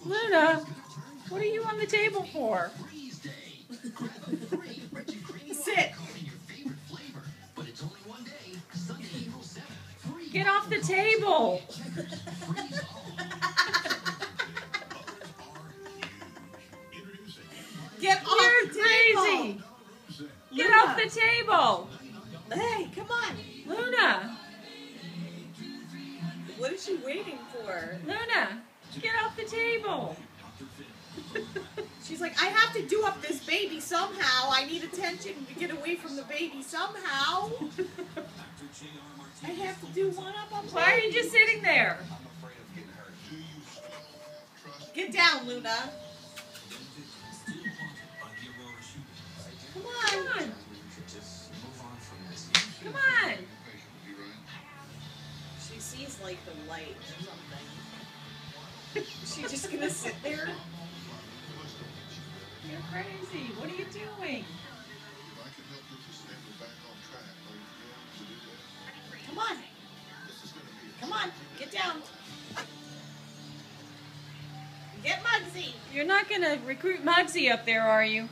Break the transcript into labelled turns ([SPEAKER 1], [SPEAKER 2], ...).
[SPEAKER 1] Luna, what are you on the table for?
[SPEAKER 2] Sit.
[SPEAKER 1] Get off the table.
[SPEAKER 2] Get off
[SPEAKER 1] You're
[SPEAKER 2] the table.
[SPEAKER 1] crazy. Get
[SPEAKER 2] Luna.
[SPEAKER 1] off the table.
[SPEAKER 2] Hey, come on.
[SPEAKER 1] Luna,
[SPEAKER 2] What is she waiting for?
[SPEAKER 1] Luna, get off the table.
[SPEAKER 2] She's like, I have to do up this baby somehow. I need attention to get away from the baby somehow. I have to do one up on
[SPEAKER 1] Why are you just sitting there?
[SPEAKER 2] Get down, Luna. Come on.
[SPEAKER 1] Come on. Come on.
[SPEAKER 2] She sees like the light or something. Is she just gonna sit there?
[SPEAKER 1] You're crazy. What are you doing?
[SPEAKER 2] Come on. Come on. Get down. Get Muggsy.
[SPEAKER 1] You're not going to recruit Muggsy up there, are you?